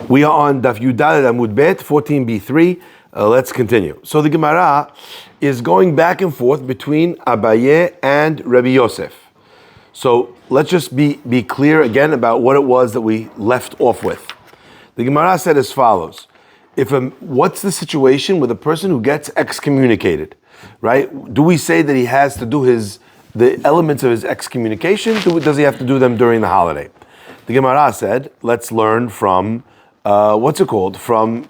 We are on Daf Yudaled Amud Bet 14b3. Let's continue. So the Gemara is going back and forth between Abaye and Rabbi Yosef. So let's just be clear again about what it was that we left off with. The Gemara said as follows: what's the situation with a person who gets excommunicated, right? Do we say that he has to do the elements of his excommunication? Does he have to do them during the holiday? The Gemara said, let's learn from from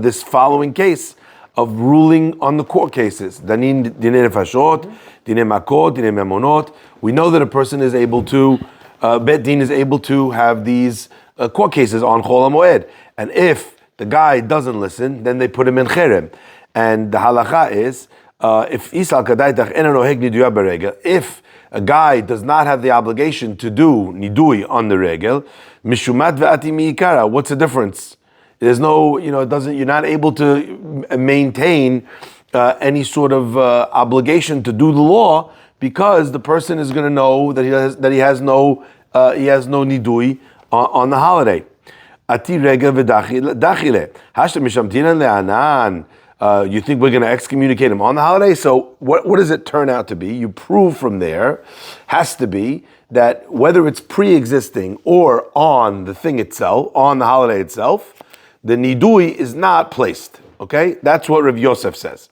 this following case of ruling on the court cases. Dine nefashot, dine makot, dine memonot. We know that a person is able to, Bet Din is able to have these court cases on Chol HaMoed. And if the guy doesn't listen, then they put him in cherem. And the halacha is, if Isal Kadaitach Enanoheg Niduya Beregel, if a guy does not have the obligation to do nidui on the regel, mishumat ve'ati mi'ikara. What's the difference? There's no, you're not able to maintain any sort of obligation to do the law because the person is going to know that he has no nidui on the holiday. Ati regel ve'dachile. Hashtem mishamtinan le'anan. You think we're going to excommunicate him on the holiday? So what does it turn out to be? You prove from there, has to be that whether it's pre-existing or on the thing itself, on the holiday itself, the nidui is not placed. Okay? That's what Rav Yosef says.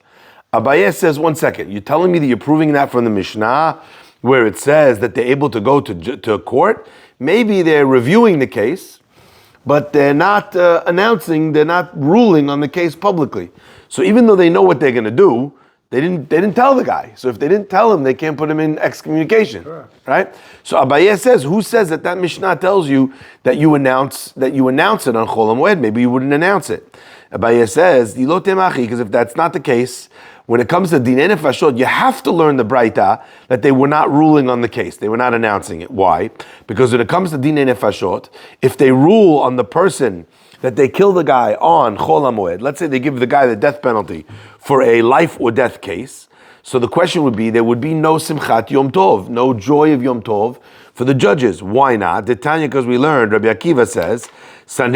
Abaye says, 1 second, you're telling me that you're proving that from the Mishnah where it says that they're able to go to court? Maybe they're reviewing the case, but they're not they're not ruling on the case publicly. So even though they know what they're going to do, they didn't tell the guy. So if they didn't tell him, they can't put him in excommunication, sure. Right? So Abaye says, who says that Mishnah tells you that you announce it on Chol HaMoed? Maybe you wouldn't announce it. Abaye says, because if that's not the case, when it comes to Dinei Nefashot, you have to learn the Braita that they were not ruling on the case. They were not announcing it. Why? Because when it comes to Dinei Nefashot, if they rule on the person that they kill the guy on Chol HaMoed, let's say they give the guy the death penalty for a life or death case, so the question would be, there would be no Simchat Yom Tov, no joy of Yom Tov for the judges. Why not? The Tanya, because we learned, Rabbi Akiva says, that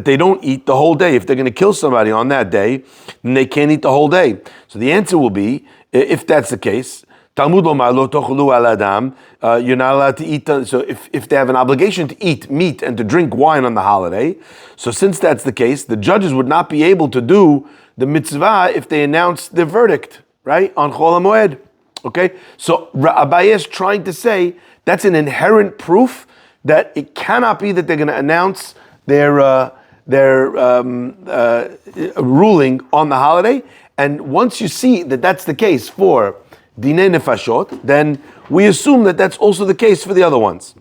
they don't eat the whole day. If they're going to kill somebody on that day, then they can't eat the whole day. So the answer will be, if that's the case, Talmud Lomar lo tochlu al adam, you're not allowed to eat. So if they have an obligation to eat meat and to drink wine on the holiday, so since that's the case, the judges would not be able to do the mitzvah if they announce their verdict, right, on Chol HaMoed. Okay? So Abaye is trying to say that's an inherent proof that it cannot be that they're going to announce their ruling on the holiday. And once you see that that's the case for Dinei Nefashot, then we assume that that's also the case for the other ones.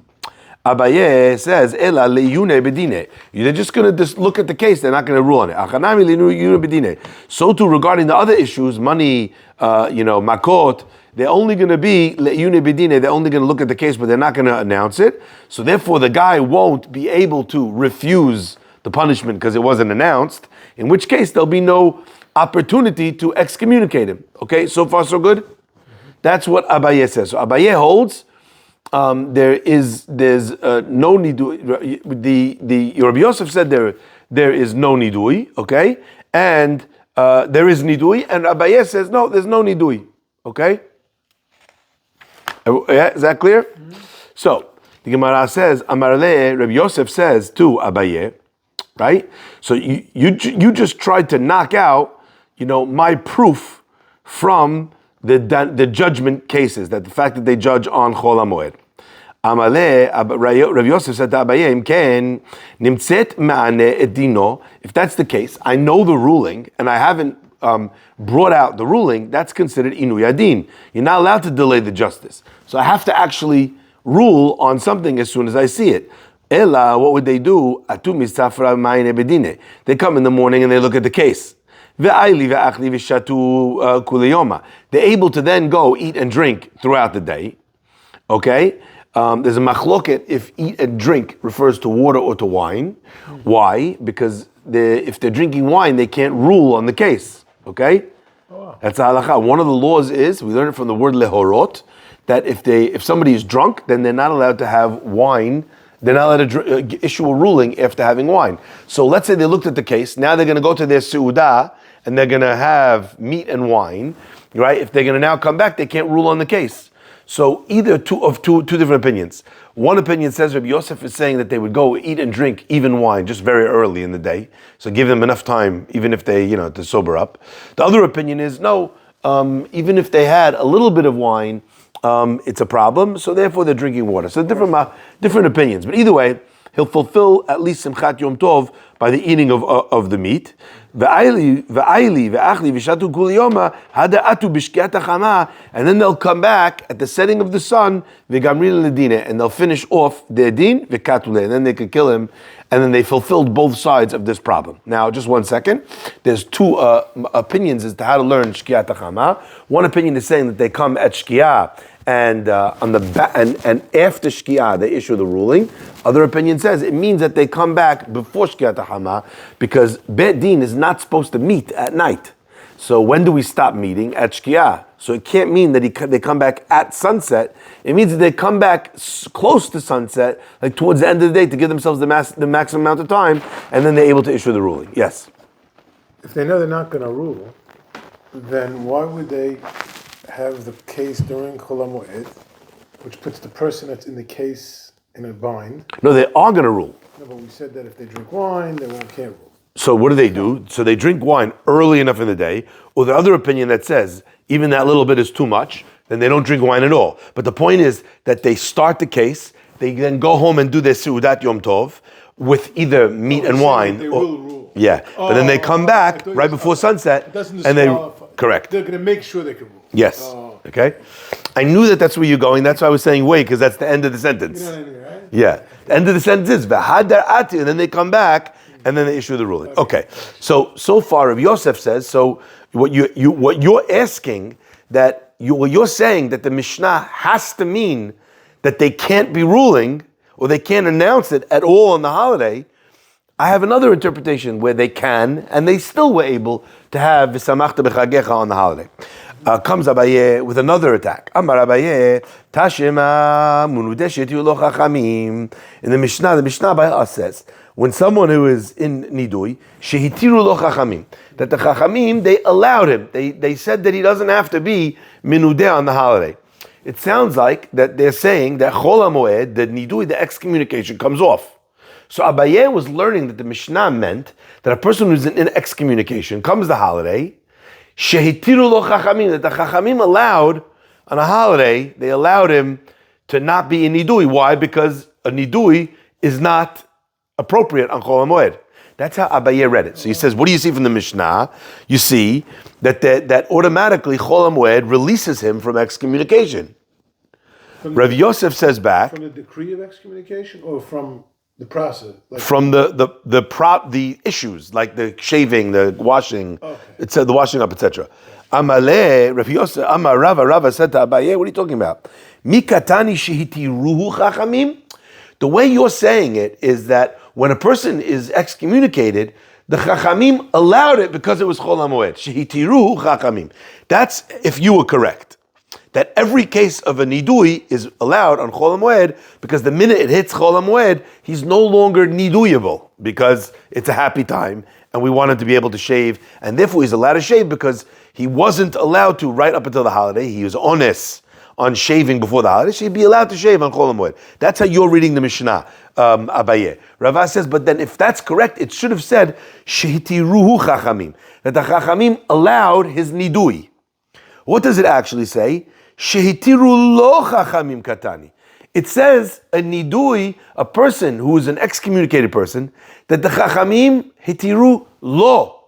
Abaye says, Ela leyune bedine. They're just going to look at the case, they're not going to rule on it. Achanami leyune bedine. So too regarding the other issues, money, makot, they're only going to be leyune bedine, they're only going to look at the case, but they're not going to announce it. So therefore the guy won't be able to refuse the punishment because it wasn't announced, in which case there'll be no opportunity to excommunicate him. Okay, so far so good? That's what Abaye says. So Abaye holds there's no nidui. The Rabbi Yosef said there is no nidui, okay, and there is nidui, and Abaye says no, there's no nidui, okay. Yeah, is that clear? Mm-hmm. So the Gemara says, Amarle, Rabbi Yosef says to Abaye, right? So you just tried to knock out, my proof from the judgment cases, that the fact that they judge on Chol HaMoed. Amale, Rabbi Yosef said to Abaye, Ken nimtzet ma'aneh et dino. If that's the case, I know the ruling, and I haven't brought out the ruling, that's considered inu yadin. You're not allowed to delay the justice. So I have to actually rule on something as soon as I see it. Ella, what would they do? Atu misafra ma'aneh bedine. They come in the morning and they look at the case. They're able to then go eat and drink throughout the day. Okay? There's a machloket if eat and drink refers to water or to wine. Why? Because if they're drinking wine, they can't rule on the case. Okay? That's a halakha. One of the laws is, we learn it from the word lehorot, that if somebody is drunk, then they're not allowed to have wine. They're not allowed to issue a ruling after having wine. So let's say they looked at the case. Now they're going to go to their seudah and they're going to have meat and wine, right? If they're going to now come back, they can't rule on the case. So either two different opinions. One opinion says Rabbi Yosef is saying that they would go eat and drink even wine just very early in the day. So give them enough time, even if they, to sober up. The other opinion is no, even if they had a little bit of wine, it's a problem, so therefore they're drinking water. So different opinions. But either way, he'll fulfill at least Simchat Yom Tov by the eating of the meat. And then they'll come back at the setting of the sun, and they'll finish off their din, and then they could kill him, and then they fulfilled both sides of this problem. Now, just 1 second. There's two opinions as to how to learn Shkiat HaChama. One opinion is saying that they come at Shkiah, and and after Shkiah they issue the ruling. Other opinion says it means that they come back before Shkiat HaChama, because Bet Din is not supposed to meet at night. So when do we stop meeting? At Shkiah. So it can't mean that they come back at sunset. It means that they come back close to sunset, like towards the end of the day, to give themselves the maximum amount of time, and then they're able to issue the ruling. Yes? If they know they're not going to rule, then why would they have the case during Chol HaMoed, which puts the person that's in the case in a bind? No, they are going to rule. No, but we said that if they drink wine, they can't rule. So what do? So they drink wine early enough in the day, or the other opinion that says even that little bit is too much, then they don't drink wine at all. But the point is that they start the case, they then go home and do their Seudat Yom Tov with either meat and wine. They will rule. Yeah, but then they come back right before sunset, and they correct. They're going to make sure they can rule. Yes. Okay. I knew that's where you're going. That's why I was saying wait, because that's the end of the sentence. You know what I mean, right? Yeah. The end of the sentence is v'hadar ati, and then they come back and then they issue the ruling. Okay. So far, Rabbi Yosef says. So what you're asking that you're saying that the Mishnah has to mean that they can't be ruling or they can't announce it at all on the holiday. I have another interpretation where they can, and they still were able to have v'samachta b'chagecha on the holiday. Comes Abaye with another attack. Amar Abaye, Tashema munudeshet yulo chachamim. In the Mishnah by us says, when someone who is in nidui, shehitiru lo chachamim, that the chachamim, they allowed him. They said that he doesn't have to be minudeh on the holiday. It sounds like that they're saying that chol hamoed, the nidui, the excommunication comes off. So Abaye was learning that the Mishnah meant that a person who's in excommunication comes the holiday, shehitiru lo chachamim, that the chachamim allowed on a holiday, they allowed him to not be in nidui. Why? Because a nidui is not appropriate on Chol HaMoed. That's how Abaye read it. So he says, what do you see from the Mishnah? You see that automatically Chol HaMoed releases him from excommunication. Rav Yosef says back, from the decree of excommunication or from the process? From the issues, like the shaving, the washing, it said the washing up, etc. Amale, Rav Yosef, Amar Rava said to Abaye, what are you talking about? Mikatani shehitiruhu chachamim. The way you're saying it is that when a person is excommunicated, the chachamim allowed it because it was chol hamoed. Shehitiruhu chachamim. That's if you were correct. That every case of a nidui is allowed on chol hamoed because the minute it hits chol hamoed, he's no longer niduyable because it's a happy time and we want him to be able to shave, and therefore he's allowed to shave because he wasn't allowed to right up until the holiday. He was honest on shaving before the holiday, she'd be allowed to shave on Chol HaMoed. That's how you're reading the Mishnah, Abaye. Rava says, but then if that's correct, it should have said, Shehitiruhu chachamim, that the chachamim allowed his nidui. What does it actually say? Shehitiru lo chachamim katani. It says a nidui, a person who is an excommunicated person, that the chachamim hitiru lo,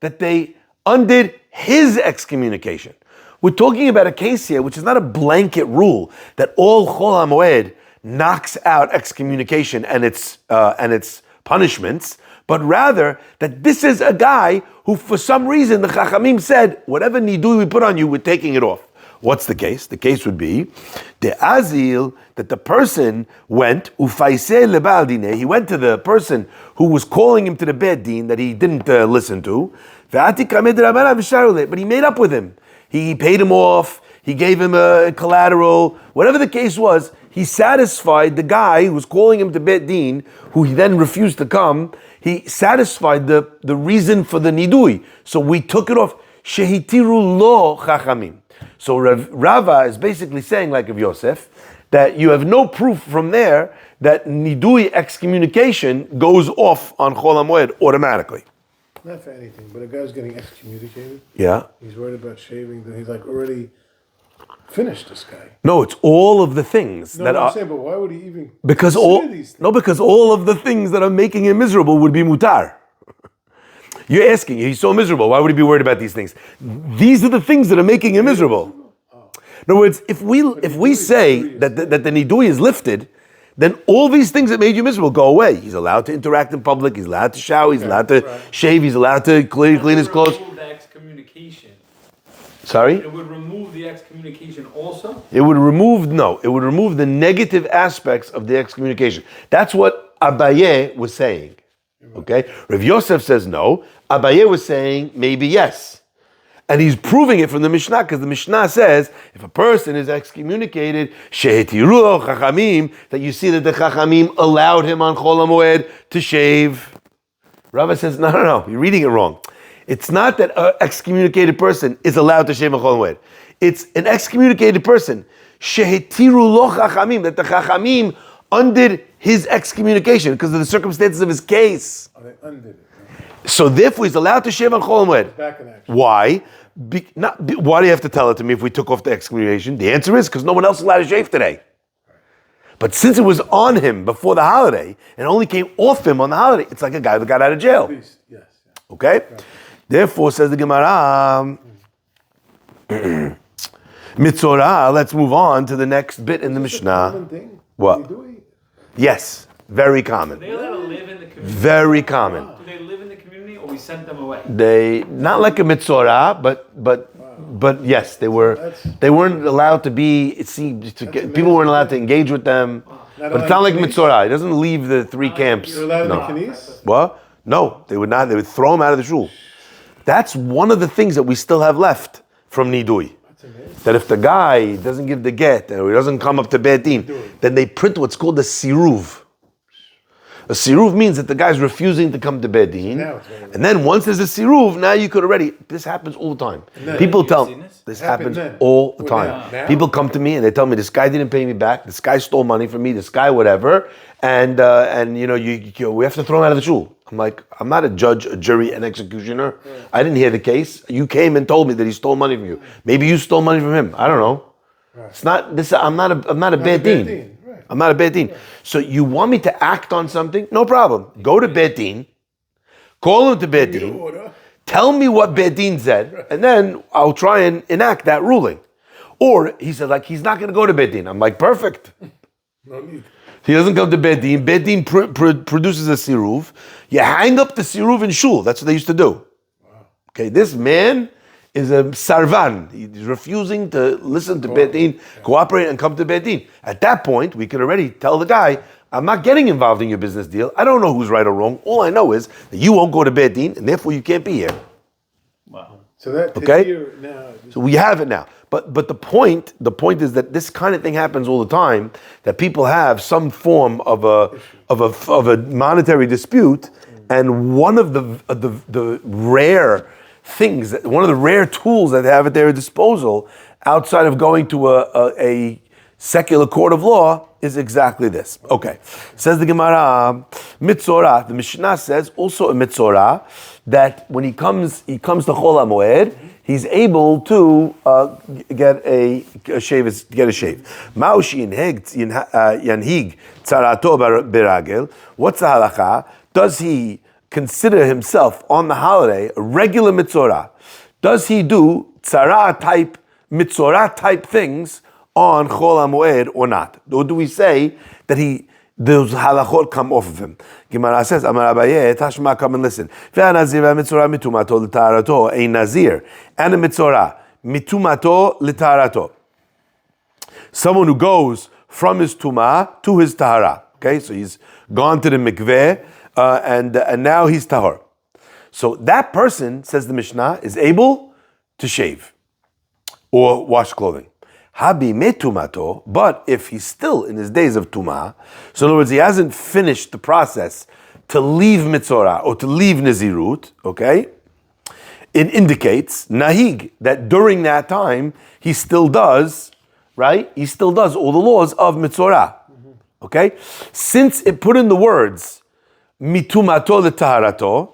that they undid his excommunication. We're talking about a case here which is not a blanket rule that all Chol HaMoed knocks out excommunication and its punishments, but rather that this is a guy who for some reason the Chachamim said, whatever nidui we put on you, we're taking it off. What's the case? The case would be the azil, that the person went ufaiseh lebal dineh. He went to the person who was calling him to the bed din that he didn't listen to, but he made up with him. He paid him off. he gave him a collateral, whatever the case was, he satisfied the guy who was calling him to Bet Din, who he then refused to come. He satisfied the reason for the nidui. So we took it off. Shehitiru lo chachamim. So Rava is basically saying, like of Yosef, that you have no proof from there that nidui excommunication goes off on Chol HaMoed automatically. Not for anything, but a guy's getting excommunicated. Yeah. He's worried about shaving. He's like already finished. This guy. No, it's all of the things No, that I'm are saying, but why would he even because consider these things? because all of the things that are making him miserable would be mutar. You're asking, he's so miserable. Why would he be worried about these things? These are the things that are making him miserable. In other words, if we say that the nidui is lifted, then all these things that made you miserable go away. He's allowed to interact in public. He's allowed to shower. He's allowed to shave. He's allowed to clean his clothes. Remove the excommunication. Sorry? It would remove the excommunication also? It would remove the negative aspects of the excommunication. That's what Abaye was saying. Okay? Rav Yosef says no. Abaye was saying maybe yes. And he's proving it from the Mishnah, because the Mishnah says, if a person is excommunicated, shehetiru chachamim, that you see that the chachamim allowed him on Chol HaMoed to shave. Rava says, no, you're reading it wrong. It's not that an excommunicated person is allowed to shave on Chol HaMoed. It's an excommunicated person, shehetiru lo chachamim, that the chachamim undid his excommunication because of the circumstances of his case. Oh, they undid it. So therefore, he's allowed to shave on Chol HaMoed. Back in action. Why? Why do you have to tell it to me if we took off the excommunication? The answer is because no one else is allowed to shave today. But since it was on him before the holiday and only came off him on the holiday, it's like a guy that got out of jail. Yes. Okay? Right. Therefore, says the Gemara, Mitzorah, let's move on to the next bit in the Mishnah. What? Yes, very common. Are they allowed to live in the community? Very common. Do they live in the community or we sent them away? They, not like a Mitzorah, but yes, they weren't allowed to be, people weren't allowed to engage with them. But it's not like Mitzorah. It doesn't leave the three camps. You're allowed to be Knis? What? No, they would not. They would throw him out of the shul. That's one of the things that we still have left from Nidui. That if the guy doesn't give the get or he doesn't come up to Bet Din, then they print what's called a siruv. A siruv means that the guy's refusing to come to Bet Din. And then once there's a siruv, now you could already, this happens all the time. People tell me, this happens all the time. People come to me and they tell me, this guy didn't pay me back, this guy stole money from me, this guy whatever, and you know, we have to throw him out of the shul. I'm like, I'm not a judge, a jury, an executioner. I didn't hear the case. You came and told me that he stole money from you. Maybe you stole money from him. I don't know. It's not this. I'm not a Bet Din. I'm not a Bet Din. So you want me to act on something? No problem. Go to Bet Din, call him to Bet Din, tell me what Bet Din said, and then I'll try and enact that ruling. Or he said, like, he's not going to go to Bet Din. I'm like, perfect. No need. He doesn't come to Bet Din. Bet Din produces a siruv. You hang up the siruv in shul. That's what they used to do. Wow. Okay, this man is a sarvan. He's refusing to listen to Bet Din, cooperate, and come to Bet Din. At that point, we could already tell the guy, I'm not getting involved in your business deal. I don't know who's right or wrong. All I know is that you won't go to Bet Din, and therefore you can't be here. Wow. So that okay? Now, so we have it now. But the point is that this kind of thing happens all the time, that people have some form of a monetary dispute, and one of the rare things, one of the rare tools that they have at their disposal, outside of going to a secular court of law, is exactly this. Okay, says the Gemara, Mitzorah. The Mishnah says also a Mitzorah that when he comes to Chol HaMoed, he's able to get a shave. Ma'ushi yanhig tzarato beragel. What's the halacha? Does he consider himself on the holiday a regular Mitzorah? Does he do Mitzorah type things on Chol HaMoed or not? Or do we say that those halachot come off of him? Gemara says, Amar Abaye, Tashma, come and listen. Ve'anazir ve'mitzorah mitumato l'tarato, a nazir, and a mitzorah mitumato l'tarato. Someone who goes from his tumah to his tahara. Okay, so he's gone to the mikveh, and now he's tahor. So that person, says the Mishnah, is able to shave or wash clothing. Habi metumato, but if he's still in his days of tumah, so in other words, he hasn't finished the process to leave mitzorah or to leave nazirut, okay? It indicates, nahig, that during that time, he still does, right? He still does all the laws of mitzorah, okay? Since it put in the words, mitumato letaharato,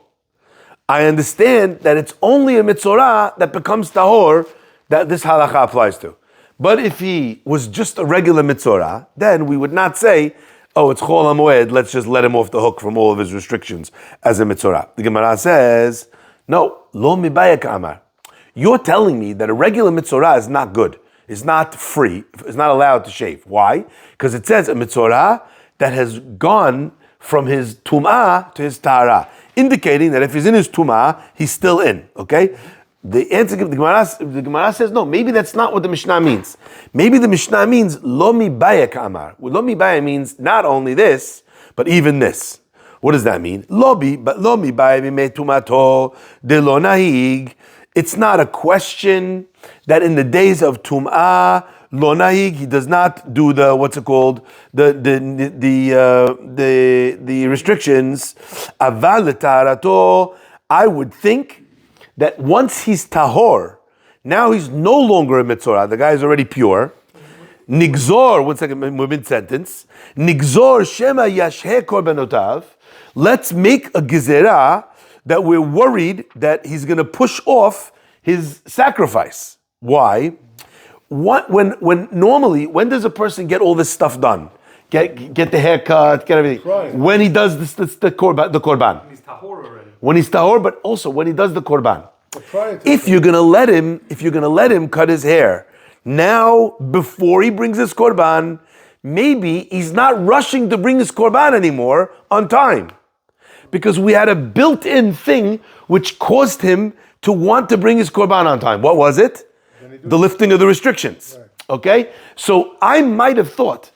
I understand that it's only a mitzorah that becomes tahor that this halakha applies to. But if he was just a regular mitzorah, then we would not say, oh, it's chol hamoed, let's just let him off the hook from all of his restrictions as a mitzorah. The Gemara says, no, lo mibayek amar. You're telling me that a regular mitzorah is not good, is not free, is not allowed to shave. Why? Because it says a mitzorah that has gone from his tum'ah to his tahara, indicating that if he's in his tum'ah, he's still in, okay? The answer, the Gemara says, no, maybe that's not what the Mishnah means. Maybe the Mishnah means, lo mibayek amar. Well, lo mibayek means not only this, but even this. What does that mean? Lo mibayek tumato de lo nahig. It's not a question that in the days of tum'ah, lo nahig, he does not do the, what's it called, the restrictions. Aval letaharato, I would think that once he's tahor, now he's no longer a mitzorah. The guy is already pure. Nigzor, one second, we're mid-sentence. Nigzor shema yashhe korbanotav. Let's make a gezerah that we're worried that he's going to push off his sacrifice. Why? When normally, when does a person get all this stuff done? Get the haircut, get everything. Right. When he does the korban. He's tahor already. When he's tahor, but also when he does the korban. Prior to If you're gonna let him cut his hair now before he brings his korban, maybe he's not rushing to bring his korban anymore on time, because we had a built-in thing which caused him to want to bring his korban on time. What was it? The lifting of the restrictions. Right. Okay, so I might have thought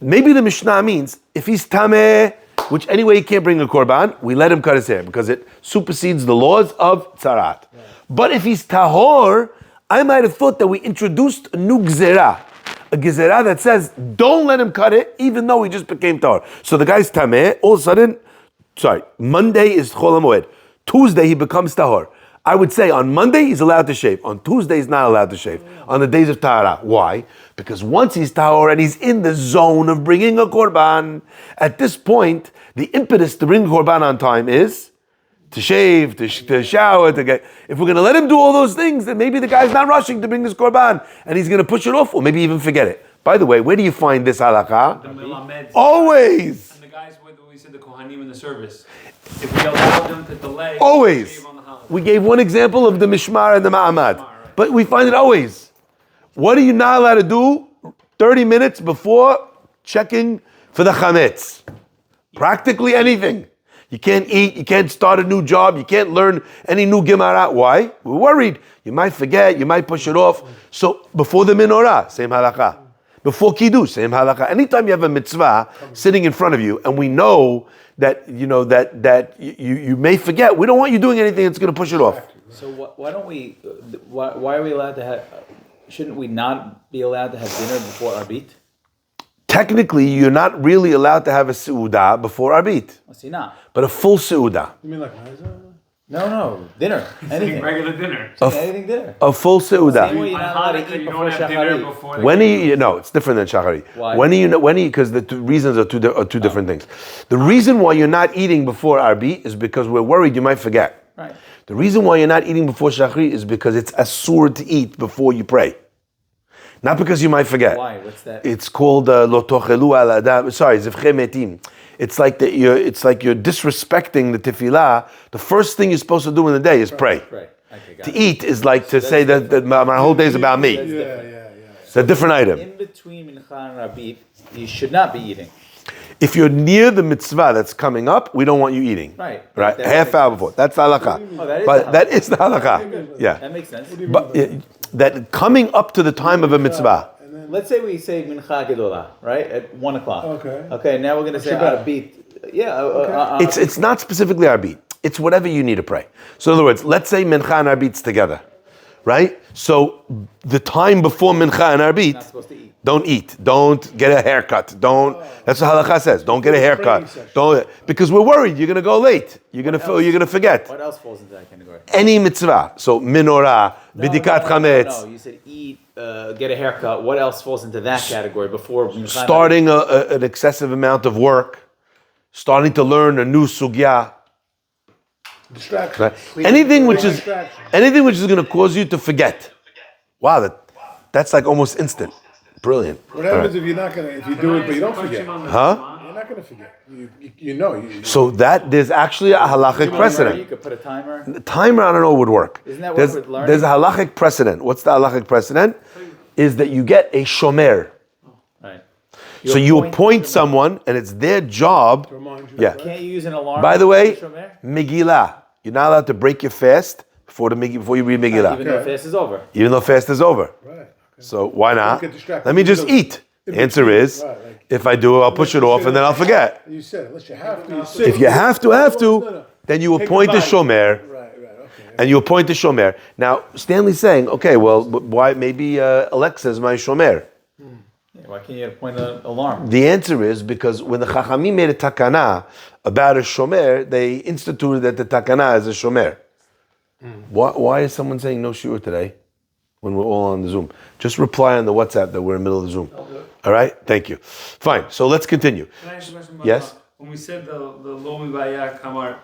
maybe the Mishnah means if he's tameh, which anyway he can't bring a korban, we let him cut his hair because it supersedes the laws of tzarat. Yeah. But if he's tahor, I might have thought that we introduced a new gzerah, a gzerah that says don't let him cut it even though he just became tahor. So the guy's tameh, all of a sudden, Monday is chol hamoed, Tuesday he becomes tahor. I would say on Monday he's allowed to shave. On Tuesday he's not allowed to shave. On the days of tahara. Why? Because once he's tahor and he's in the zone of bringing a korban, at this point, the impetus to bring korban on time is to shave, to shower, to get... If we're going to let him do all those things, then maybe the guy's not rushing to bring this korban and he's going to push it off or maybe even forget it. By the way, where do you find this halakha? The Melamed. Always! And the guys with, we said the Kohanim in the service. If we allowed them to delay, Always! shave on the holiday. We gave one example of the Mishmar and the Ma'amad. Right. But we find it always. What are you not allowed to do 30 minutes before checking for the chametz? Practically anything. You can't eat, you can't start a new job, you can't learn any new Gemara. Why? We're worried. You might forget, you might push it off. So before the menorah, same halakha. Before kiddush, same halakha. Anytime you have a mitzvah sitting in front of you, and we know that you may forget, we don't want you doing anything that's going to push it off. So why don't we? Why are we allowed to have? Shouldn't we not be allowed to have dinner before arbit? Technically, you're not really allowed to have a seudah before arbit, See not. but a full seudah, You mean like Liza? No, dinner, anything, Regular dinner. anything dinner. a full Same seudah. way you're On not allowed to Hanukkah, eat you before don't have dinner shacharit. before. When no, it's different than shachari. Why? When because the two reasons are two different things. The reason why you're not eating before arbit is because we're worried you might forget. Right. The reason why you're not eating before shachari is because it's asur to eat before you pray. Not because you might forget. Why? What's that? It's called lo tochelu al adam. Sorry, zivche metim. It's like you're disrespecting the tefillah. The first thing you're supposed to do in the day is pray. Right. Okay, got To it. eat is like to say that my whole day is about me. That's Yeah, different. yeah. It's a different item. In between mincha and arbit, you should not be eating. If you're near the mitzvah that's coming up, we don't want you eating. Right. Right. That Half makes hour sense. before. That's halakha. Oh, that is But the that is the halakha. Yeah. That makes sense. But that coming up to the time of a mitzvah. Let's say we say mincha gedolah, right, at 1 o'clock. Okay. Okay. Now we're going to say Shabbat. arbit. Yeah. It's not specifically arbit. It's whatever you need to pray. So in other words, let's say mincha and arbit's together. right? So the time before mincha and Not arbit, supposed to eat. don't eat. Don't get a haircut. Don't. That's what halakha says. Don't get a haircut. Don't, because we're worried you're gonna go late. You're gonna forget. What else falls into that category? Any mitzvah. So menorah, bidikat chametz. No, you said eat, get a haircut. What else falls into that category before Starting an excessive amount of work, starting to learn a new sugya. Distraction. Right? Anything which is going to cause you to forget. Wow, that's like almost instant. Brilliant. What happens if you're not gonna, if you do it but you don't forget? Huh? You're not gonna forget. You know. So that there's actually a halachic You precedent. could put a timer. The timer, I don't know, would work. Isn't that what There's, we're learning? there's a halachic precedent. What's the halachic precedent? Is that you get a shomer. Right. So you appoint someone, and it's their job. Remind you. Yeah. Can't you use an alarm? By the way, Shomer? Megillah. You're not allowed to break your fast before you read Megillah. Even though fast is over. Even though fast is over. Right. Okay. So why not? get distracted. Let me just eat. The answer is, Right, like- if I do, I'll push it off and then I'll forget. You said unless you have to. You sit. If you have to, then you appoint a shomer, Right. Okay. and you appoint a shomer. Now, Stanley's saying, okay, well, why? Maybe Alexa is my shomer. Yeah, why can't you appoint an alarm? The answer is because when the Chachamim made a takana about a shomer, they instituted that the takana is a shomer. Why is someone saying no shiur today when we're all on the Zoom? Just reply on the WhatsApp that we're in the middle of the Zoom. All right? Thank you. Fine. So let's continue. Can I ask a question about Yes? when we said the lo mivaya kamar,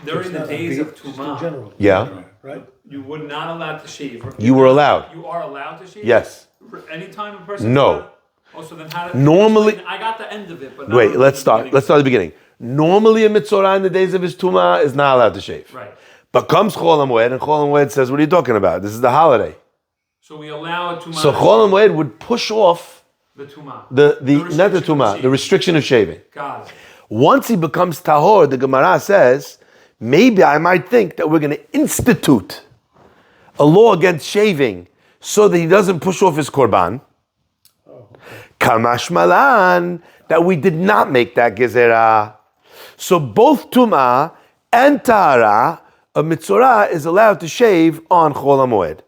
during the days of In Tumah, general. Yeah. Right. you were not allowed to shave. You were allowed. You are allowed to shave? Yes. For any time a person No. Oh, so then how did, Normally- I got the end of it, but not Wait, the let's start. beginning. Let's start at the beginning. Normally, a mitzorah in the days of his tumah is not allowed to shave. Right. But comes Chol HaMoed, and Chol HaMoed says, what are you talking about? This is the holiday. So we allow a Tumah. So Chol HaMoed would push off the Tumah. the not the restriction of tumah, the shaving. restriction of shaving. Got it. Once he becomes tahor, the Gemara says, maybe I might think that we're going to institute a law against shaving so that he doesn't push off his korban. Kamash malan, that we did not make that gezerah. So both tumah and tahara, a mitzorah is allowed to shave on Chol HaMoed.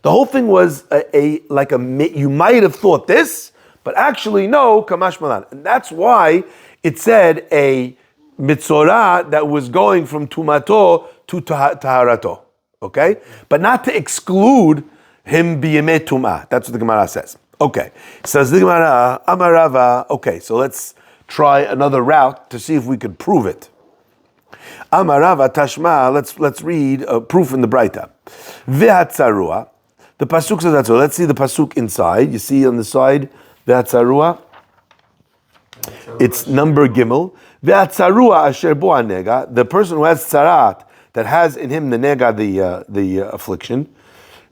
The whole thing was you might have thought this, but actually no, kamash malan. And that's why it said a mitzorah that was going from tumato to taharato. Okay? But not to exclude him biyemei tumah. That's what the Gemara says. Okay. Says the Gemara, Amarava. Okay, so let's try another route to see if we could prove it. Amarava tashma. Let's read a proof in the Braita. Vehatzarua. The pasuk says that. So let's see the pasuk inside. You see on the side vehatzarua. It's number gimel. Vehatzarua asher bo nega. The person who has tzarat, that has in him the nega, the affliction.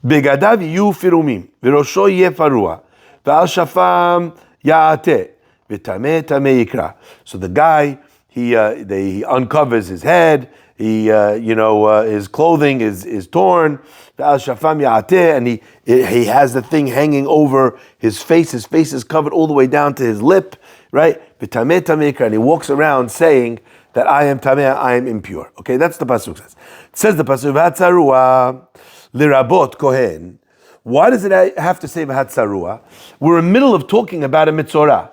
Begadav yu firumim. Virosho ye farua. Ve'al shafam ya'ate. V'tameh tameh yikra. So the guy, he uncovers his head. His clothing is torn. Ve'al shafam ya'ate, and he has the thing hanging over his face. His face is covered all the way down to his lip, right? V'tameh tameh yikra, and he walks around saying that I am tameh, I am impure. Okay, that's the pasuk says. It says the pasuk v'hatzarua lirabot kohen. Why does it have to say v'hatzarua? We're in the middle of talking about a mitzorah.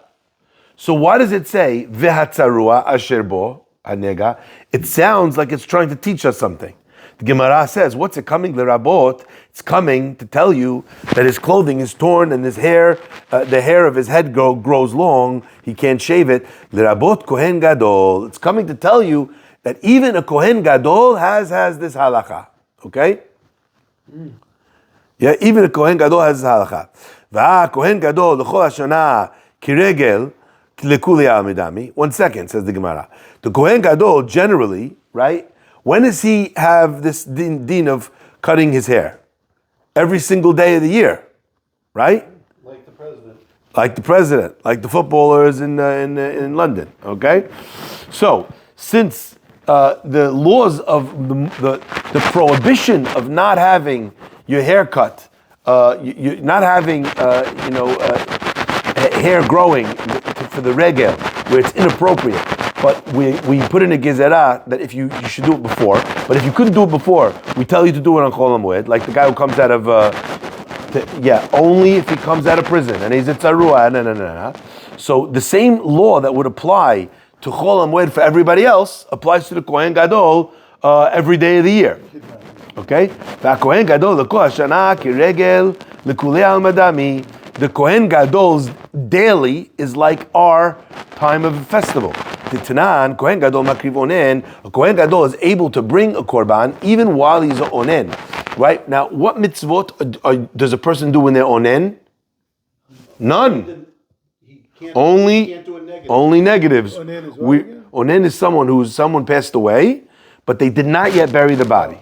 So why does it say v'hatzarua asher bo hanega? It sounds like it's trying to teach us something. The Gemara says, what's it coming lirabot? It's coming to tell you that his clothing is torn and his hair, the hair of his head grows long. He can't shave it. Lirabot kohen gadol. It's coming to tell you that even a kohen gadol has this halacha. Okay? Yeah, even a kohen gadol has this halacha. Va kohen gadol l'chol hashana kiregel lekuli amidami. 1 second, says the Gemara. The kohen gadol generally, right? When does he have this din of cutting his hair? Every single day of the year, right? Like the president. Like the footballers in London. Okay, so since the laws of the prohibition of not having your hair cut, not having hair growing for the regel, where it's inappropriate, but we put in a gezerah that if you should do it before. But if you couldn't do it before, we tell you to do it on Chol HaMoed, like the guy who comes out of only if he comes out of prison and he's a tzarua. So the same law that would apply to Chol HaMoed for everybody else applies to the Kohen Gadol every day of the year. Okay? והכהן גדול לכל השנה כרגל לכולי almadami. The Kohen Gadol's daily is like our time of festival. The Tanan, Kohen Gadol makriv onen, a Kohen Gadol is able to bring a korban even while he's onen. Right? Now, what mitzvot does a person do when they're onen? None. Only negatives. Onen is what again? Onen is someone passed away, but they did not yet bury the body.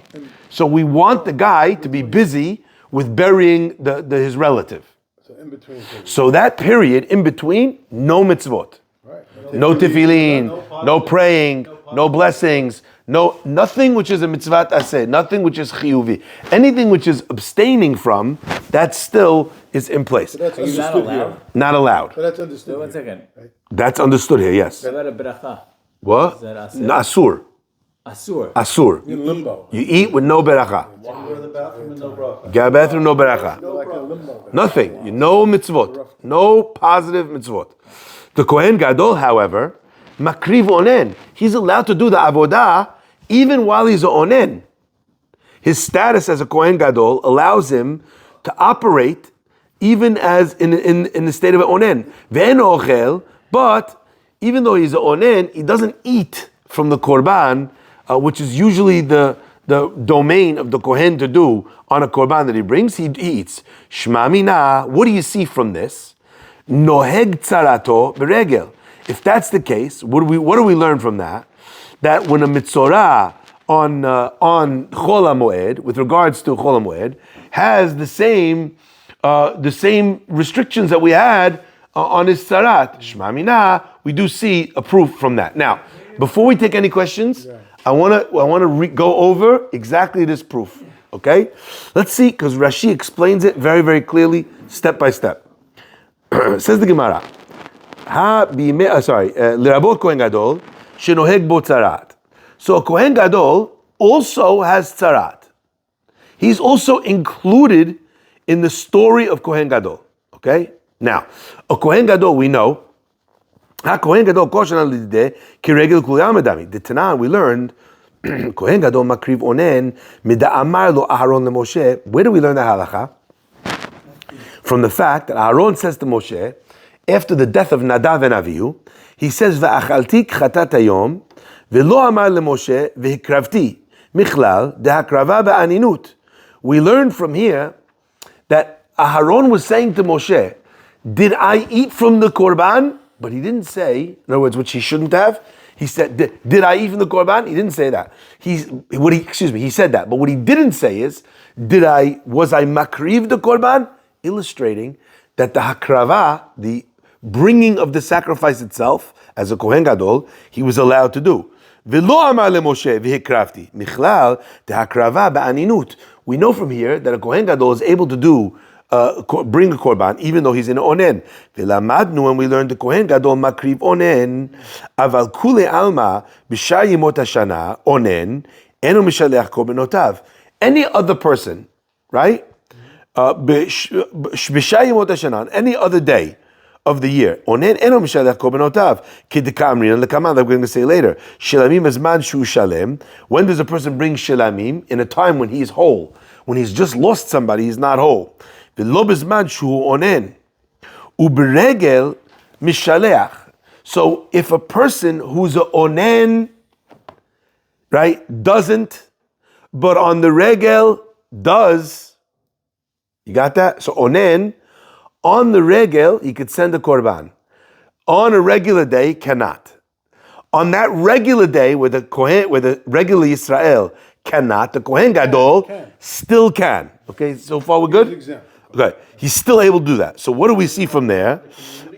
So we want the guy to be busy with burying his relative. So in between. So that period in between, no mitzvot. Right. No tefillin, no praying, no blessings, nothing which is a mitzvat aseh, nothing which is chiyuvi. Anything which is abstaining from, that still is in place. So that's Are you not understood allowed? here. Not allowed. So that's understood. Wait one here. second. That's understood here, yes. What about a bracha? What? Is that aseh? No, asur. Asur. Asur. In limbo. You eat with no beracha. Go to the bathroom and no bracha. Get a bathroom, no beracha. Like a limbo. Nothing. No mitzvot. No positive mitzvot. The Kohen Gadol, however, makriv onen. He's allowed to do the avodah even while he's a onen. His status as a Kohen Gadol allows him to operate even as in the state of an onen. Ve'en ochel, but even though he's a onen, he doesn't eat from the korban, which is usually the domain of the Kohen to do on a korban that he brings. He eats. Shma mina, what do you see from this? Noheg tzarato beregel. If that's the case, what do we learn from that? That when a mitzorah on Chol HaMoed, with regards to Chol HaMoed, has the same restrictions that we had on his tzarat. Shma mina, we do see a proof from that. Now, before we take any questions, I want to go over exactly this proof. Okay, let's see, because Rashi explains it very, very clearly, step by step. Says the Gemara, L'rabot Kohen Gadol shenoheg bo tzarat. So a Kohen Gadol also has tzarat. He's also included in the story of Kohen Gadol. Okay, now a Kohen Gadol we know. HaKohen Gadol kosher lideh kiregel kuli almadami. The Tanan we learned Kohen Gadol makriv onen mida'amar lo Aharon leMoshe. Where do we learn that halacha? From the fact that Aaron says to Moshe, after the death of Nadav and Avihu, he says va'achalti chatat hayom ve'lo amar leMoshe ve'hikravti michlal dehakrava ba'aninut. We learn from here that Aharon was saying to Moshe, did I eat from the korban? But he didn't say, in other words, which he shouldn't have. He said, did I eat from the korban? He didn't say that. He said that. But what he didn't say is, was I makriv the korban? Illustrating that the hakrava, the bringing of the sacrifice itself, as a Kohen Gadol, he was allowed to do. V'lo amar leMoshe v'hikrafti. Michlal dehakrava ba'aninut. We know from here that a Kohen Gadol is able to do bring a korban, even though he's in onen. V'lamadnu, and we learned the Kohen Gadol makriv onen, aval kule alma b'shar yimot hashana onen eno mishaleach korbenotav. Any other person, right? B'shar yimot hashana, any other day of the year, onen eno mishaleach korbenotav. K'dekamrin, and the command that we're going to say later. Shilamim azman shu shalem. When does a person bring shilamim? In a time when he's whole. When he's just lost somebody, he's not whole. So if a person who's a onen, right, doesn't, but on the regel does, you got that? So onen, on the regel, he could send a korban. On a regular day, cannot. On that regular day, where the regular Israel cannot, the Kohen Gadol still can. Okay, so far we're good? Okay, he's still able to do that. So what do we see from there?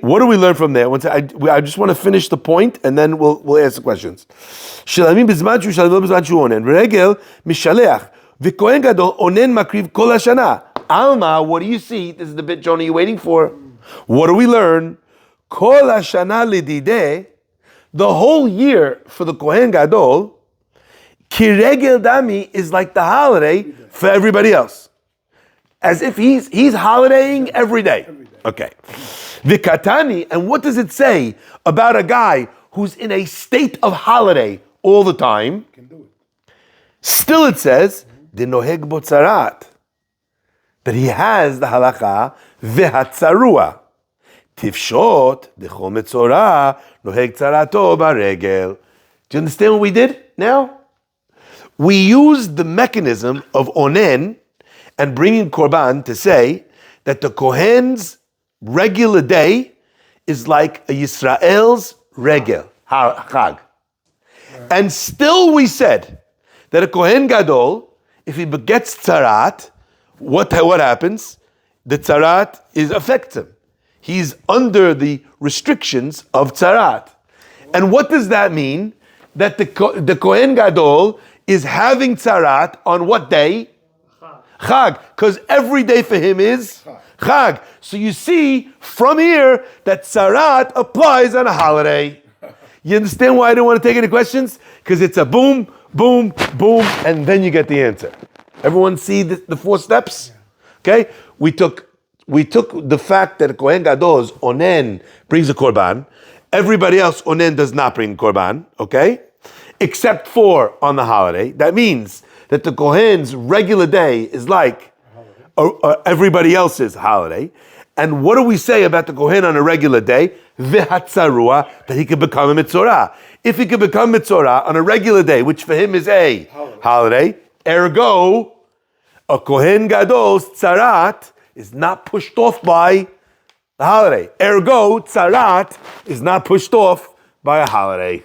What do we learn from there? I just want to finish the point, and then we'll answer questions. Shilamim b'zman shu shalavim b'zman shu onen. V'regel mishaleach. V'kohen gadol onen makriv kol hashana. Alma, what do you see? This is the bit, Jonah, you're waiting for. What do we learn? Kol hashana lidideh the whole year for the Kohen Gadol, Kiregel Dami is like the holiday for everybody else. As if he's holidaying every day. Okay. Vikatani, and what does it say about a guy who's in a state of holiday all the time? Still it says, Dinoheg Botzarat, that he has the halakha v'hatzarua. Tifshot dechol metzora noheg tzarato baregel. Do you understand what we did now? We used the mechanism of onen and bringing korban to say that the Kohen's regular day is like a Yisrael's regel, chag. And still we said that a Kohen Gadol, if he begets tzarat, what happens? The tzarat affects him. He's under the restrictions of tzarat. And what does that mean? That the Kohen Gadol is having tzarat on what day? Chag. Because every day for him is Chag. So you see from here that tzarat applies on a holiday. You understand why I don't want to take any questions? Because it's a boom, boom, boom, and then you get the answer. Everyone see the 4 steps? Okay? We took the fact that Kohen Gadol's onen brings a korban. Everybody else onen does not bring korban, okay? Except for on the holiday. That means that the Kohen's regular day is like everybody else's holiday. And what do we say about the Kohen on a regular day? V'hatzarua, that he can become a mitzorah. If he can become mitzorah on a regular day, which for him is a holiday, ergo, a Kohen Gadol's tzarat is not pushed off by the holiday. Ergo, tzarat is not pushed off by a holiday.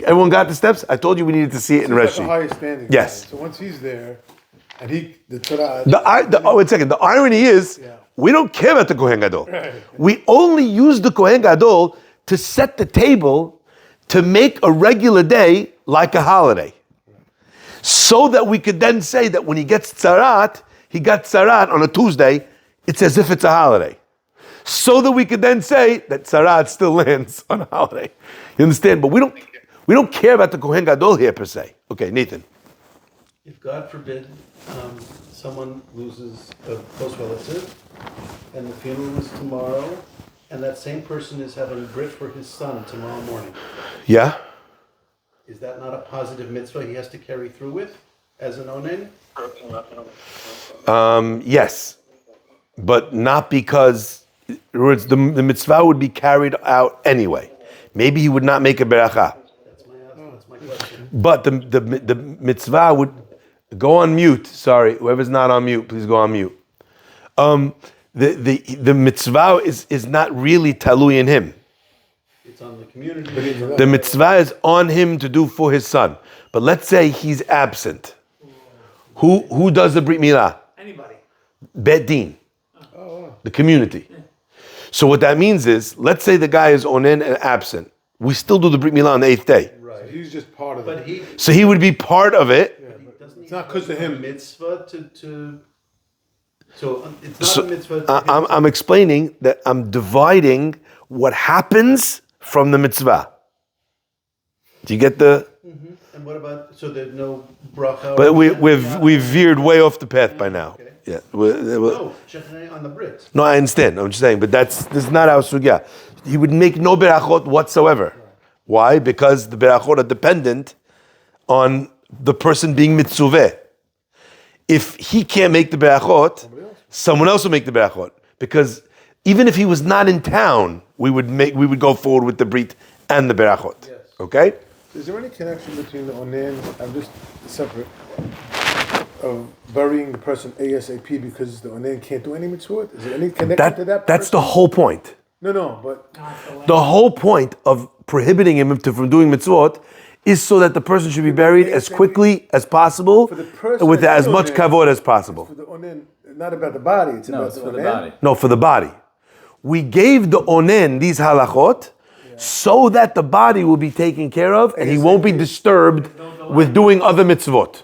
Everyone got the steps? I told you we needed to see it in Like Rashi. the highest standing. Yes. Right? So once he's there, and the tzara. Wait a second. The irony is, we don't care about the Kohen Gadol. We only use the Kohen Gadol to set the table to make a regular day like a holiday. So that we could then say that when he gets tzarat, he got tzarat on a Tuesday, it's as if it's a holiday. So that we could then say that tzarat still lands on a holiday. You understand? But we don't care about the Kohen Gadol here per se. Okay, Nathan. If God forbid someone loses a close relative and the funeral is tomorrow and that same person is having brit for his son tomorrow morning, Yeah? is that not a positive mitzvah he has to carry through with as an onen? Yes. But not because, in other words, the mitzvah would be carried out anyway. Maybe he would not make a beracha. That's my question. But the mitzvah would go on mute. Sorry, whoever's not on mute, please go on mute. The mitzvah is not really talui in him. It's on the community. The mitzvah is on him to do for his son. But let's say he's absent. Who does the brit milah? Anybody. Bet din. The community. So what that means is, let's say the guy is onen and absent. We still do the brit milah on the 8th day. So he's just part of it. So he would be part of it. It's not because of him. Mitzvah to so it's not a mitzvah. I'm explaining that I'm dividing what happens from the mitzvah. Do you get the? And what about, so there's no bracha? But we've veered way off the path by now. Okay. Yeah. No, shechaneh on the Brit. No, I understand. I'm just saying, but this is not our sugya. He would make no berachot whatsoever. Why? Because the berachot are dependent on the person being mitzuveh. If he can't make the berachot, someone else will make the berachot. Because even if he was not in town, we would go forward with the brit and the berachot. Yes. Okay? Is there any connection between the onen, I'm just separate, of burying the person ASAP because the onen can't do any mitzvot? Is there any connection to that That's the person? whole point. No, but The whole point of prohibiting him from doing mitzvot is so that the person should be buried as quickly as possible for the person with that's as much onen, kavod as possible. for the onen, not about the body, it's No, about it's the for the onen. body. No, for the body. We gave the onen these halachot so that the body will be taken care of and he won't be disturbed with doing other mitzvot.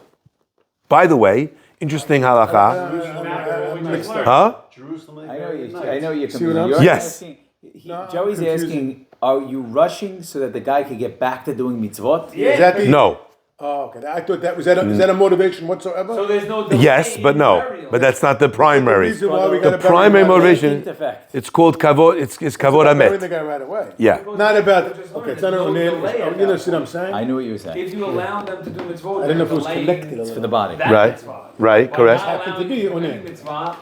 By the way, interesting halacha. Huh? Jerusalem. I know you're See what I'm confused. saying? Yes. Joey's confusing. asking. are you rushing so that the guy can get back to doing mitzvot? Yeah. Is that the? No. Oh, okay. I thought that was that. Is that a motivation whatsoever? So there's no delay Yes, but in no. burial. But that's not the the primary. reason why we The gotta bury primary him right away? motivation, Instant effect. it's called kavod, it's kavod Bury the amet. guy right away. Yeah. Not about. Just Okay, learn it's not there's on no the. delay at You know that what I'm point. saying? I knew what you were saying. If you allow them to do mitzvot, I didn't know if it was delaying connected. It's for the body. that Right. mitzvah. Right, By correct. not Happened to allowing be you on do it. any mitzvah,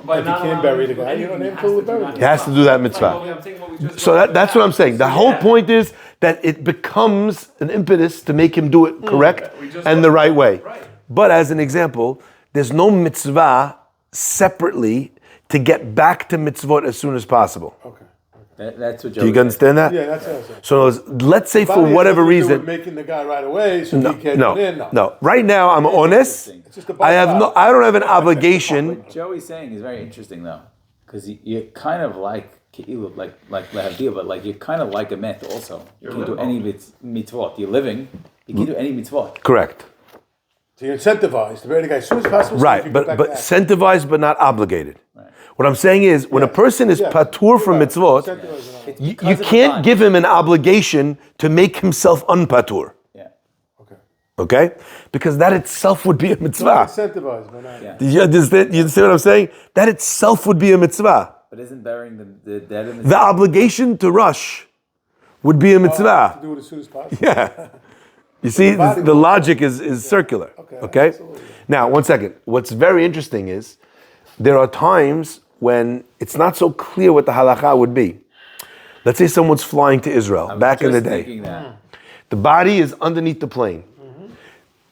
by If you not can't allowing bury you the to do guy, you anything, don't he have has to do bury that him. He has to do that mitzvah. I'm thinking what we just So that's what I'm saying. The whole point is that it becomes an impetus to make him do it correct We just and the right way. Right. But as an example, there's no mitzvah separately to get back to mitzvot as soon as possible. Okay. That's what Do you Joe understand that? Yeah, that's what I'm saying. So let's say for Body has whatever nothing to do with reason, making the guy right away, so he can't no, get in. no. Right now, I'm honest. It's just a I don't have an obligation. What Joey's saying is very interesting though, because you're kind of like lehavdil, but like you're kind of like a myth also. You can't do any mitzvot. You're living. You can't do any mitzvot. Correct. So you're incentivized to bury the guy as soon as possible. so you Right, can but get back but to action. incentivized but not obligated. What I'm saying is, when a person is Yeah. patur from Right. mitzvot, Incentivized and not. you Because of the can't time. give him an obligation to make himself unpatur. Yeah. Okay. Okay? Because that itself would be a mitzvah. Incentivized, but not. Yeah. Do you understand what I'm saying? That itself would be a mitzvah. But isn't burying the dead in The obligation to rush would be a To mitzvah. do it as soon as possible. Yeah. You see, body the will- logic is circular. Okay, Okay? absolutely. Now, one second. What's very interesting is there are times when it's not so clear what the halakha would be. Let's say someone's flying to Israel back in the day. Thinking that. The body is underneath the plane.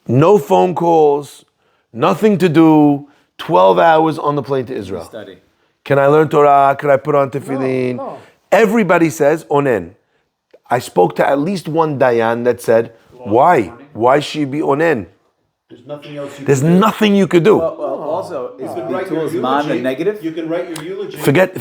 No phone calls, nothing to do, 12 hours on the plane to Israel. Study. Can I learn Torah? Can I put on tefillin? No. Everybody says onen. I spoke to at least one dayan that said, why? Why should you be onen? There's nothing else you There's can do. nothing you could do. Well, also, is You can write your Bitul's man the eulogy. negative? You can write your eulogy. Forget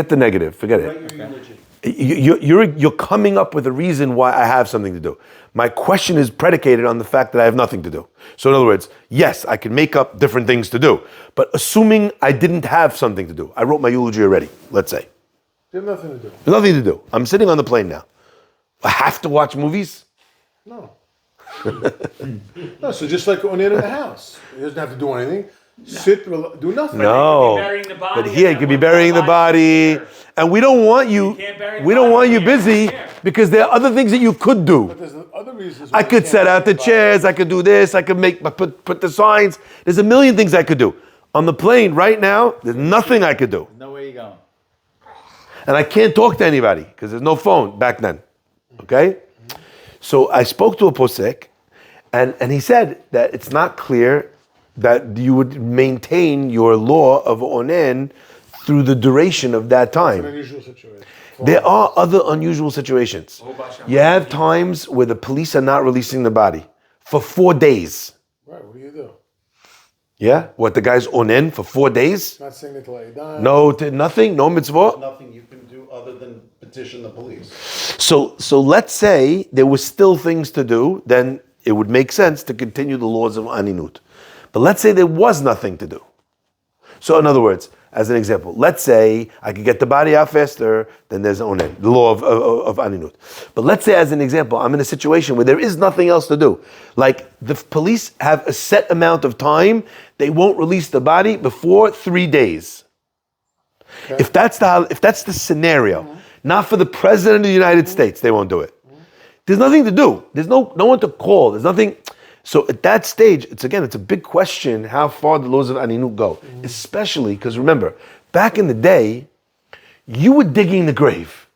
the negative. Forget Write it. your eulogy. You're coming up with a reason why I have something to do. My question is predicated on the fact that I have nothing to do. So in other words, yes, I can make up different things to do. But assuming I didn't have something to do, I wrote my eulogy already, let's say. There's nothing to do. There's nothing to do. I'm sitting on the plane now. I have to watch movies? No. No, so just like on in the house. He doesn't have to do anything. Sit, do nothing. No. burying the body But here, and you could be then burying the one body body. later. And we don't want you, can't bury the we don't body want you here. busy Here. because there are other things that you could do. But there's other reasons. I could set out the chairs, I could do this, I could put the signs. There's a million things I could do. On the plane right now, there's nothing I could do. No way you going. And I can't talk to anybody because there's no phone back then. Okay? So I spoke to a posek and he said that it's not clear that you would maintain your law of onen through the duration of that It's an time. unusual situation. There are other unusual situations. You have times where the police are not releasing the body for 4 days. Right, what do you do? Yeah? What, the guy's onen for 4 days? Not saying it till you die. No, nothing, no mitzvah. Nothing you can do other than petition the police. So let's say there were still things to do, then it would make sense to continue the laws of aninut. But let's say there was nothing to do. So in other words, as an example, let's say I could get the body out faster, then there's onen, the law of aninut. But let's say as an example, I'm in a situation where there is nothing else to do. Like the police have a set amount of time, they won't release the body before 3 days. Okay. If that's the scenario, not for the president of the United States, they won't do it. There's nothing to do. There's no one to call. There's nothing. So at that stage, it's a big question how far the laws of Aninut go. Especially because remember, back in the day, you were digging the grave.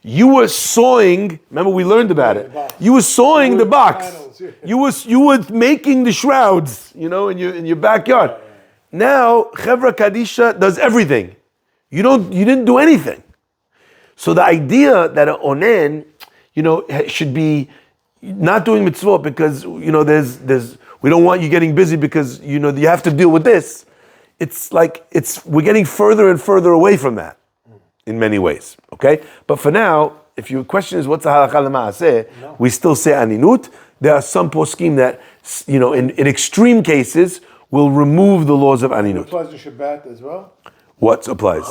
You were sawing, remember we learned about it. You were sawing the box. Panels, yeah. You were making the shrouds, in your backyard. Now, Chevra Kadisha does everything. You didn't do anything. So the idea that an onen, should be not doing mitzvot because there's we don't want you getting busy because you have to deal with this. It's like we're getting further and further away from that in many ways. Okay, but for now, if your question is what's the halakha l'maaseh, we still say aninut. There are some poskim that in extreme cases will remove the laws of It aninut. applies to Shabbat as well? What applies?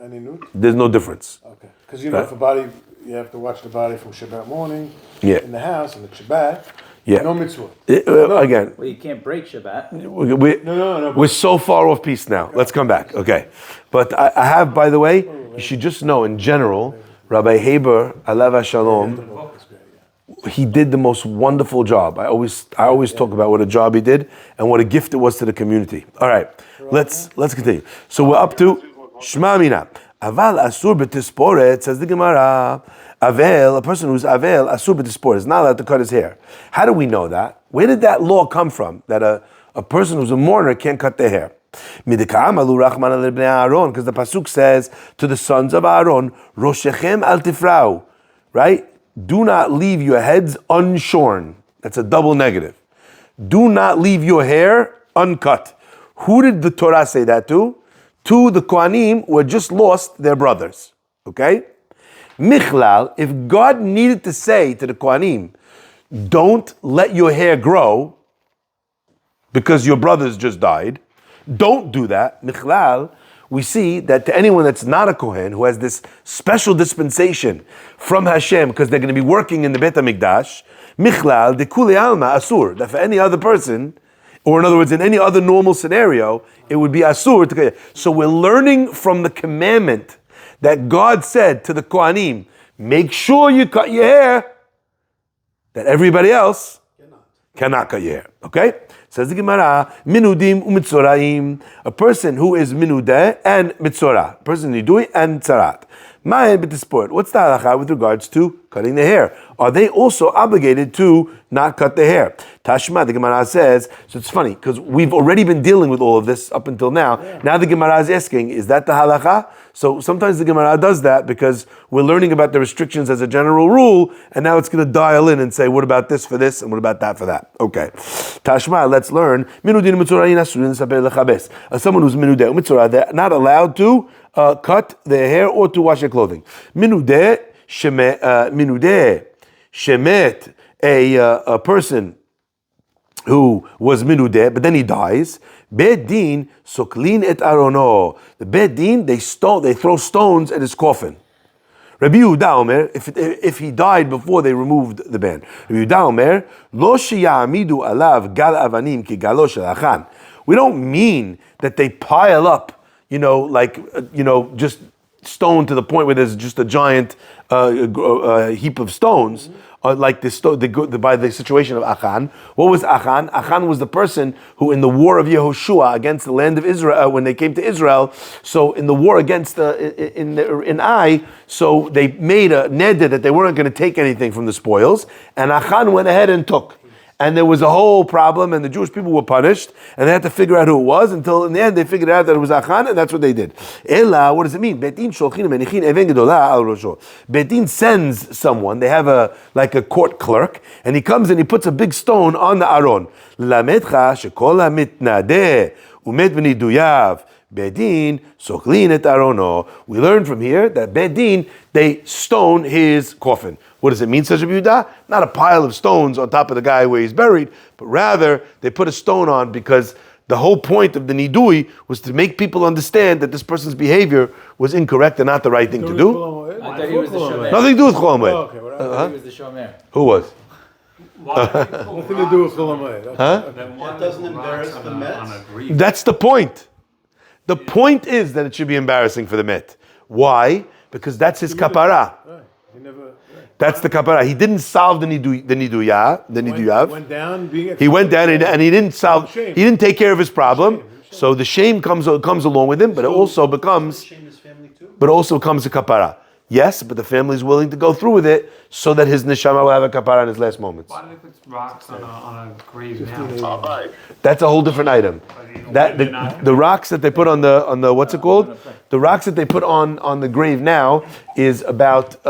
Aninut? There's no difference. Okay. Because if a body you have to watch the body from Shabbat morning Yeah. in the house, and the Shabbat, Yeah. no mitzvah. Again, Well, you can't break Shabbat. No. we're so far off piece now. Let's come back. Okay. But I have, by the way, you should just know in general, Rabbi Haber, Alav Shalom, he did the most wonderful job. I always talk about what a job he did and what a gift it was to the community. All right, let's continue. So we're up to Shema Mina. Aval asur b'tisporet, says the Gemara. Avel, a person who's avel asur b'tisporet is not allowed to cut his hair. How do we know that? Where did that law come from? That a person who's a mourner can't cut their hair. Because the pasuk says to the sons of Aaron, Roshechem al tifrau, right? Do not leave your heads unshorn. That's a double negative. Do not leave your hair uncut. Who did the Torah say that to? To the Kohanim who had just lost their brothers. Okay? Michlal, if God needed to say to the Kohanim, don't let your hair grow because your brothers just died, don't do that. Michlal, we see that to anyone that's not a Kohen, who has this special dispensation from Hashem, because they're going to be working in the Beit HaMikdash, Michlal, de kuli alma, asur, that for any other person, or in other words, in any other normal scenario, it would be asur to cut. So we're learning from the commandment that God said to the Kohanim, make sure you cut your hair, that everybody else cannot cut your hair. Okay? Says the Gemara, minudim umitzoraim, a person who is minudeh and mitzorah, a person nidui and tzarat. Ma'en b'tisport. What's the halacha with regards to cutting the hair? Are they also obligated to not cut the hair? Tashma, the Gemara says, so it's funny, because we've already been dealing with all of this up until now. Yeah. Now the Gemara is asking, is that the halacha? So sometimes the Gemara does that because we're learning about the restrictions as a general rule, and now it's going to dial in and say, what about this for this, and what about that for that? Okay. Tashma, let's learn. Someone who's minudeh u'mitzorah, they're not allowed to cut their hair or to wash their clothing. Minudeh shemet, a person who was minudeh, but then he dies. Beit din soklin et arono. The Beit din, they throw stones at his coffin. Rabbi Yehuda Omer, if he died before they removed the ban. Rabbi Yehuda Omer, lo sheyamidu alav gal avanim ki galo shel achan. We don't mean that they pile up, just stone to the point where there's just a giant heap of stones, like by the situation of Achan. What was Achan? Achan was the person who, in the war of Yehoshua against the land of Israel, when they came to Israel, so in the war against in Ai, so they made a neder that they weren't going to take anything from the spoils, and Achan went ahead and took. And there was a whole problem, and the Jewish people were punished, and they had to figure out who it was, until in the end they figured out that it was Achan, and that's what they did. Ela, what does it mean? Beit din sends someone, they have a court clerk, and he comes and he puts a big stone on the aron. Bedin sochlin et arono. We learn from here that Bedin, they stone his coffin. What does it mean, says Rabbi Yehuda? Not a pile of stones on top of the guy where he's buried, but rather they put a stone on because the whole point of the nidui was to make people understand that this person's behavior was incorrect and not the right thing to do. I thought he was the shomer. Nothing to do with Chol Hamoed. Okay, I thought he was the shomer. Who was? nothing to do with Chol Hamoed. Huh? It doesn't embarrass the Mets. That's the point. The point is that it should be embarrassing for the Met. Why? Because that's his kapara. That's the kapara. He didn't solve the niduyav. He went down and he didn't solve. He didn't take care of his problem. So the shame comes along with him, but it also becomes. But also becomes a kapara. Yes, but the family is willing to go through with it so that his neshama will have a kapara in his last moments. Why do they put rocks on a grave now? That's a whole different item. That the rocks that they put on the what's it called? The rocks that they put on the grave now is about